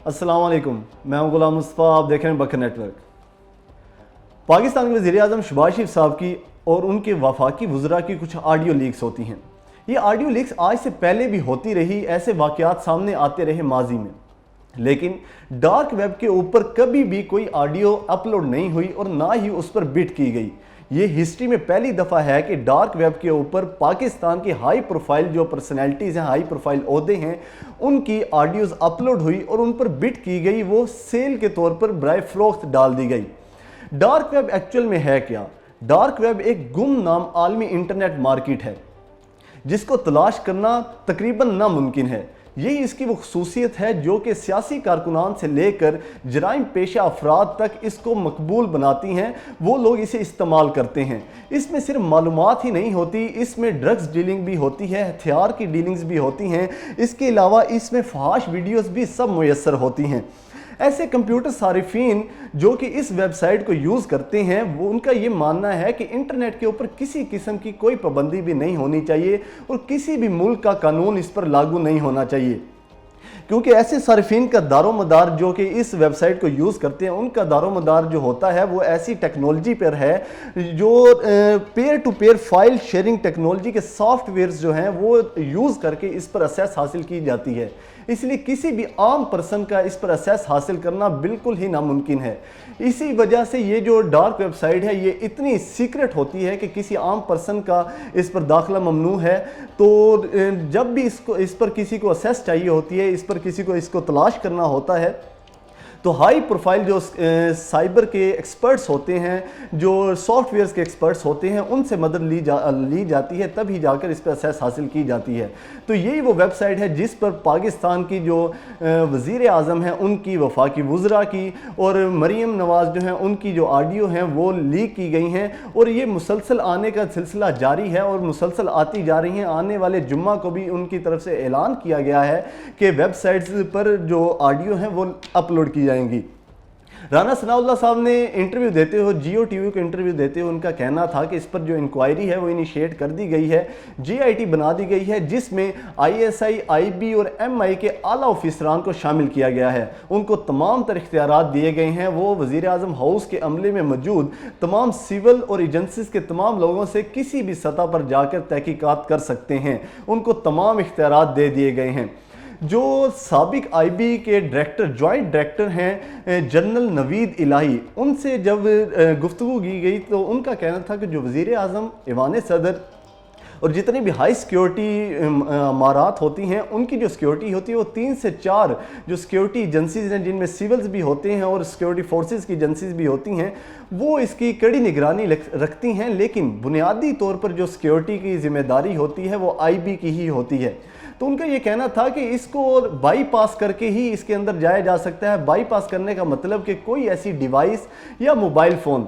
अस्सलाम वालेकुम, मैं हूं गुलाम मुस्तफ़ा। आप देख रहे हैं बकर नेटवर्क। पाकिस्तान के वज़ीर आज़म शहबाज शरीफ साहब की और उनके वफाकी वज़रा की कुछ ऑडियो लीक्स होती हैं। ये ऑडियो लीक्स आज से पहले भी होती रही, ऐसे वाक़यात सामने आते रहे माजी में, लेकिन डार्क वेब के ऊपर कभी भी कोई ऑडियो अपलोड नहीं हुई और ना ही उस पर बिट की गई। ये हिस्ट्री में पहली दफ़ा है कि डार्क वेब के ऊपर पाकिस्तान की हाई प्रोफाइल जो पर्सनैलिटीज़ हैं, हाई प्रोफाइल ओहदे हैं, उनकी ऑडियोज़ अपलोड हुई और उन पर बिट की गई, वो सेल के तौर पर बराए फ़रोख्त डाल दी गई। डार्क वेब एक्चुअल में है क्या? डार्क वेब एक गुमनाम आलमी इंटरनेट मार्केट है जिसको तलाश करना तकरीबन नामुमकिन है। यही इसकी वो खसूसियत है जो कि सियासी कारकुनान से लेकर जराइम पेशा अफराद तक इसको मकबूल बनाती हैं। वो लोग इसे इस्तेमाल करते हैं। इसमें सिर्फ मालूमात ही नहीं होती, इसमें ड्रग्स डीलिंग भी होती है, हथियार की डीलिंग्स भी होती हैं। इसके अलावा इसमें फहाश वीडियोस भी सब मुयस्सर होती हैं। ऐसे कंप्यूटर सारिफीन जो कि इस वेबसाइट को यूज़ करते हैं, वो उनका ये मानना है कि इंटरनेट के ऊपर किसी किस्म की कोई पाबंदी भी नहीं होनी चाहिए और किसी भी मुल्क का कानून इस पर लागू नहीं होना चाहिए, क्योंकि ऐसे सारिफीन का दारोमदार जो कि इस वेबसाइट को यूज़ करते हैं, उनका दारोमदार जो होता है वो ऐसी टेक्नोलॉजी पर है जो peer to peer file sharing technology के सॉफ्टवेयर्स जो हैं वो यूज़ करके इस पर असेस हासिल की जाती है। इसलिए किसी भी आम पर्सन का इस पर असेस हासिल करना बिल्कुल ही नामुमकिन है। इसी वजह से ये जो डार्क वेबसाइट है ये इतनी सीक्रेट होती है कि किसी आम पर्सन का इस पर दाखिला ममनू है। तो जब भी इस पर किसी को असेस चाहिए होती है, इस पर किसी को इसको तलाश करना होता है, तो हाई प्रोफाइल जो साइबर के एक्सपर्ट्स होते हैं, जो सॉफ्टवेयर्स के एक्सपर्ट्स होते हैं, उनसे मदद ली जाती है, तभी जाकर इस पर असेस हासिल की जाती है। तो यही वो वेबसाइट है जिस पर पाकिस्तान की जो वज़ीर आज़म हैं उनकी, वफाकी वज़रा की और मरीम नवाज़ जो हैं उनकी जो ऑडियो हैं वो लीक की गई हैं और ये मुसलसल आने का सिलसिला जारी है और मुसलसल आती जा रही हैं। आने वाले जुम्मा को भी उनकी तरफ से ऐलान किया गया है कि वेबसाइट्स पर जो ऑडियो हैं वो अपलोड की जाएंगी। राना सनाउल्लाह साहब ने इंटरव्यू देते हुए, जियो टीवी को इंटरव्यू देते हुए उनका कहना था कि इस पर जो इंक्वायरी है वो इनिशिएट कर दी गई है, GIT बना दी गई है, जिसमें ISI, IB और MI के आला ऑफिसरान को शामिल किया गया है। उनको तमाम तर इख्तियारात दिए गए हैं। वो वज़ीर आज़म हाउस के अमले में मौजूद तमाम सिविल और एजेंसीज के तमाम लोगों से किसी भी सतह पर जाकर तहकीकात कर सकते हैं। उनको तमाम इख्तियारात दे दिए गए हैं। जो साबिक IB के डायरेक्टर, जॉइंट डायरेक्टर हैं जनरल नवीद इलाही, उनसे जब गुफ्तगू की गई तो उनका कहना था कि जो वज़ीर आज़म, ऐवान सदर और जितनी भी हाई सिक्योरिटी इमारात होती हैं, उनकी जो सिक्योरिटी होती है वो 3 से 4 जो सिक्योरिटी एजेंसीज हैं, जिनमें सिविल्स भी होते हैं और सिक्योरिटी फोर्सेस की एजेंसीज भी होती हैं, वो इसकी कड़ी निगरानी रखती हैं। लेकिन बुनियादी तौर पर जो सिक्योरिटी की जिम्मेदारी होती है वो IB की ही होती है। तो उनका ये कहना था कि इसको बाईपास करके ही इसके अंदर जाया जा सकता है। बाईपास करने का मतलब कि कोई ऐसी डिवाइस या मोबाइल फ़ोन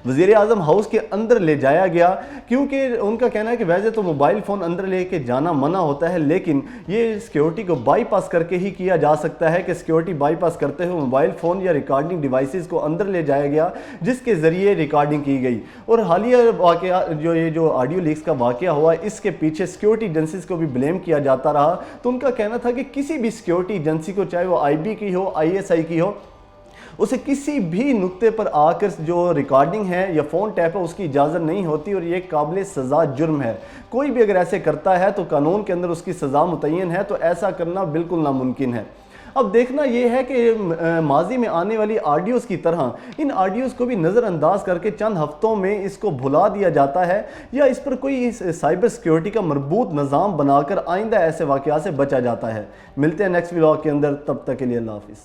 वज़ीर आज़म हाउस के अंदर ले जाया गया, क्योंकि उनका कहना है कि वैसे तो मोबाइल फ़ोन अंदर लेके जाना मना होता है, लेकिन ये सिक्योरिटी को बाईपास करके ही किया जा सकता है कि सिक्योरिटी बाईपास करते हुए मोबाइल फ़ोन या रिकॉर्डिंग डिवाइसेस को अंदर ले जाया गया, जिसके ज़रिए रिकॉर्डिंग की गई। और हालिया वाक़या जो ऑडियो लीक्स का वाक़या हुआ, इसके पीछे सिक्योरिटी एजेंसीज को भी ब्लेम किया जाता रहा। तो उनका कहना था कि किसी भी सिक्योरिटी एजेंसी को, चाहे वो IB की हो, ISI की हो, उसे किसी भी नुक्ते पर आकर जो रिकॉर्डिंग है या फ़ोन टैप है उसकी इजाज़त नहीं होती और ये काबिल सज़ा जुर्म है। कोई भी अगर ऐसे करता है तो कानून के अंदर उसकी सज़ा मुतय्यन है, तो ऐसा करना बिल्कुल नामुमकिन है। अब देखना यह है कि माजी में आने वाली ऑडियोज़ की तरह इन ऑडियोज़ को भी नज़रअंदाज करके चंद हफ्तों में इसको भुला दिया जाता है या इस पर कोई साइबर सिक्योरिटी का मरबूत निज़ाम बनाकर आइंदा ऐसे वाक़यात से बचा जाता है। मिलते हैं नेक्स्ट व्लॉग के अंदर, तब तक के लिए अल्लाह हाफ़िज़।